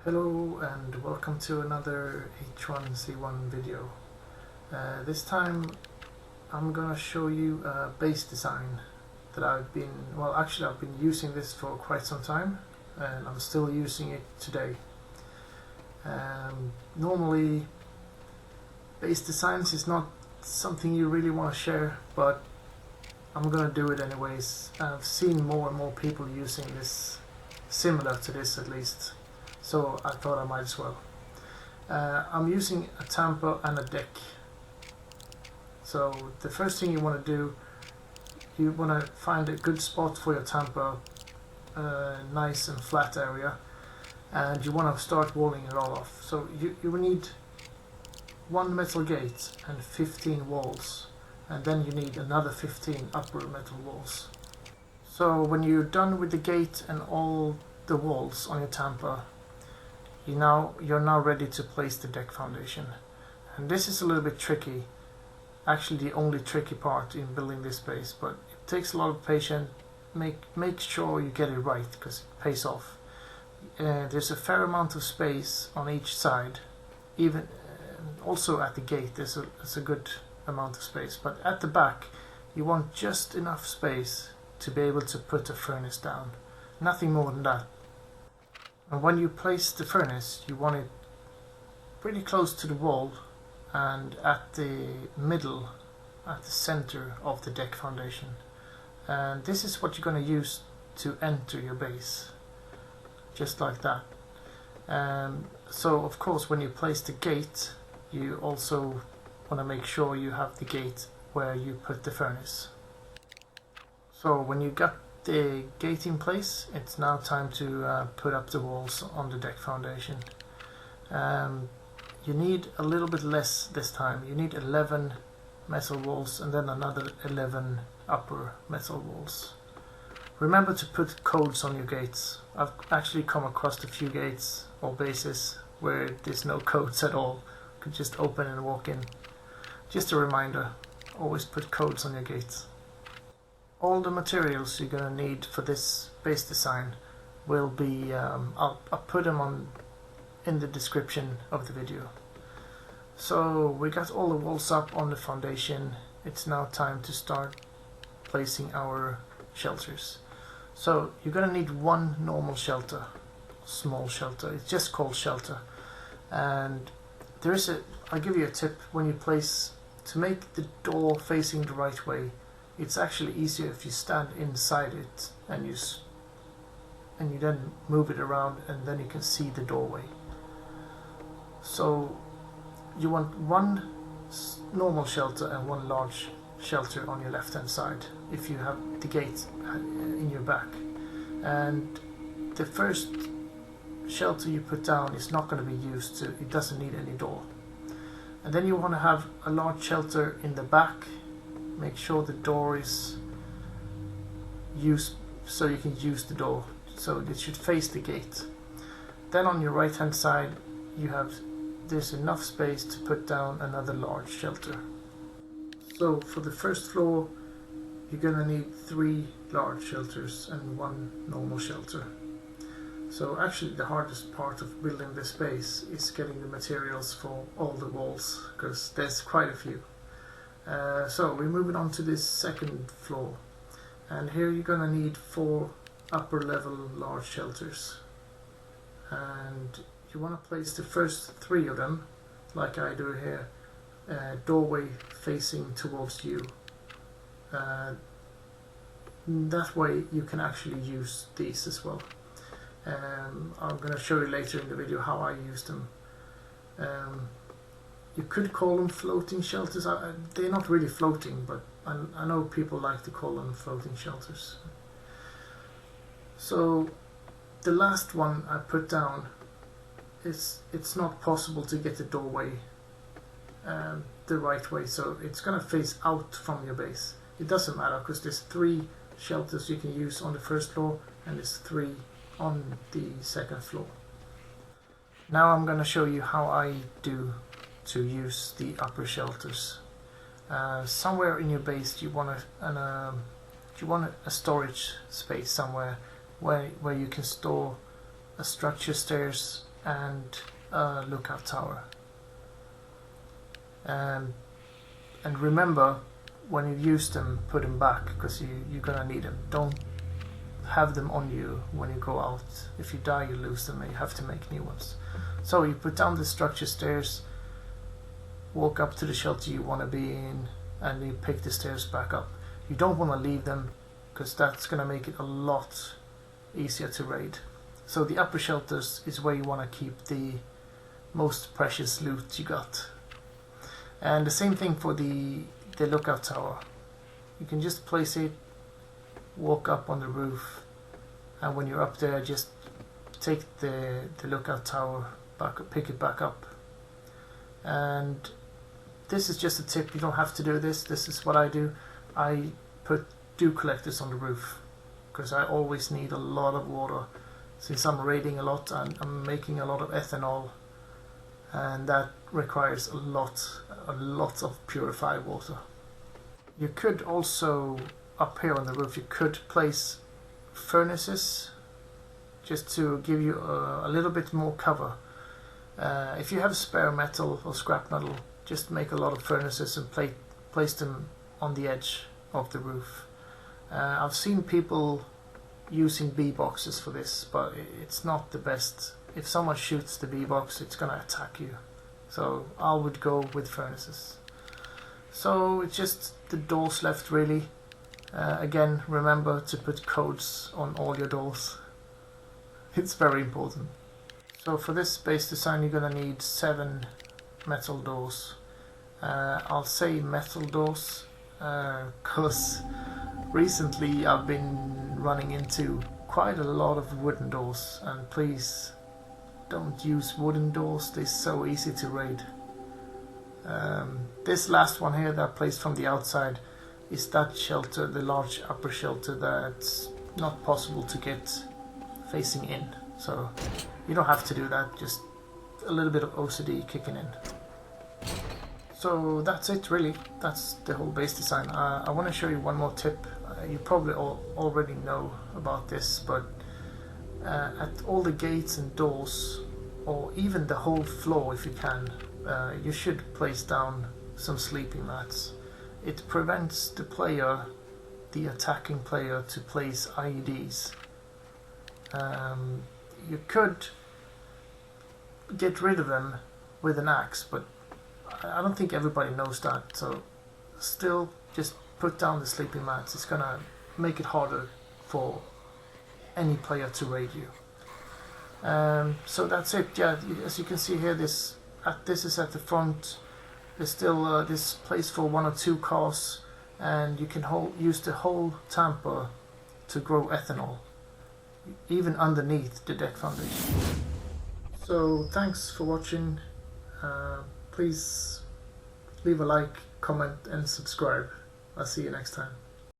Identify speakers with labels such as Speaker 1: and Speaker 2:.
Speaker 1: Hello and welcome to another H1Z1 video. This time I'm gonna show you a base design that I've been using this for quite some time, and I'm still using it today. Normally base designs is not something you really want to share, but I'm gonna do it anyways. I've seen more and more people using this, similar to this at least, so I thought I might as well. I'm using a tamper and a deck. So the first thing you want to do, you want to find a good spot for your tamper, nice and flat area, and you want to start walling it all off. So you will need one metal gate and 15 walls, and then you need another 15 upper metal walls. So when you're done with the gate and all the walls on your tamper, you're now ready to place the deck foundation. And this is a little bit tricky, actually the only tricky part in building this base, but it takes a lot of patience. Make sure you get it right, because it pays off. There's a fair amount of space on each side, even also at the gate there's a good amount of space, but at the back you want just enough space to be able to put a furnace down, nothing more than that. And when you place the furnace, you want it pretty close to the wall and at the middle, at the center of the deck foundation. And this is what you're going to use to enter your base, just like that. So of course when you place the gate, you also want to make sure you have the gate where you put the furnace. So when you got the gate in place, it's now time to put up the walls on the deck foundation. You need a little bit less this time. You need 11 metal walls and then another 11 upper metal walls. Remember to put codes on your gates. I've actually come across a few gates or bases where there's no codes at all. You could just open and walk in. Just a reminder, always put codes on your gates. All the materials you're going to need for this base design will be, I'll put them in the description of the video. So we got all the walls up on the foundation. It's now time to start placing our shelters. So you're going to need one normal shelter, small shelter. It's just called shelter. And I'll give you a tip. When you place, to make the door facing the right way, it's actually easier if you stand inside it and you then move it around, and then you can see the doorway. So you want one normal shelter and one large shelter on your left hand side if you have the gate in your back. And the first shelter you put down is not going to be used, so it doesn't need any door. And then you want to have a large shelter in the back. Make sure the door is used so you can use the door, so it should face the gate. Then on your right hand side there's enough space to put down another large shelter. So for the first floor you're going to need 3 large shelters and 1 normal shelter. So actually the hardest part of building this base is getting the materials for all the walls, because there's quite a few. So we're moving on to this second floor, and here you're going to need 4 upper level large shelters, and you want to place the first 3 of them like I do here, doorway facing towards you. That way you can actually use these as well. I'm going to show you later in the video how I use them. You could call them floating shelters. They're not really floating, but I know people like to call them floating shelters. So the last one I put down, it's not possible to get the doorway the right way, so it's going to face out from your base. It doesn't matter, because there's 3 shelters you can use on the first floor and there's 3 on the second floor. Now I'm going to show you how I do to use the upper shelters. Somewhere in your base you want a storage space somewhere where you can store a structure stairs and a lookout tower. And remember, when you use them, put them back, because you're gonna need them. Don't have them on you when you go out. If you die, you lose them and you have to make new ones. So you put down the structure stairs, walk up to the shelter you want to be in, and you pick the stairs back up. You don't want to leave them, because that's going to make it a lot easier to raid. So the upper shelters is where you want to keep the most precious loot you got. And the same thing for the lookout tower. You can just place it, walk up on the roof, and when you're up there, just take the lookout tower back up, pick it back up. And this is just a tip, you don't have to do this. This is what I do. I put dew collectors on the roof, because I always need a lot of water. Since I'm raiding a lot, and I'm making a lot of ethanol, and that requires a lot of purified water. You could also, up here on the roof, you could place furnaces just to give you a little bit more cover. If you have spare metal or scrap metal, just make a lot of furnaces and place them on the edge of the roof. I've seen people using bee boxes for this, but it's not the best. If someone shoots the bee box, it's gonna attack you. So I would go with furnaces. So it's just the doors left, really. Again, remember to put codes on all your doors. It's very important. So for this base design, you're gonna need 7 metal doors. I'll say metal doors because recently I've been running into quite a lot of wooden doors, and please don't use wooden doors. They're so easy to raid. This last one here that I placed from the outside is that shelter, the large upper shelter that's not possible to get facing in. So you don't have to do that, just a little bit of OCD kicking in. So that's it, really. That's the whole base design. I want to show you one more tip. You probably already know about this, but at all the gates and doors, or even the whole floor if you can, you should place down some sleeping mats. It prevents the attacking player, to place IEDs. You could get rid of them with an axe, but I don't think everybody knows that. So still, just put down the sleeping mats. It's gonna make it harder for any player to raid you. So that's it. Yeah, as you can see here, this is at the front. There's still this place for 1 or 2 cars, and you can use the whole tamper to grow ethanol, even underneath the deck foundation. So thanks for watching. Please leave a like, comment and subscribe. I'll see you next time.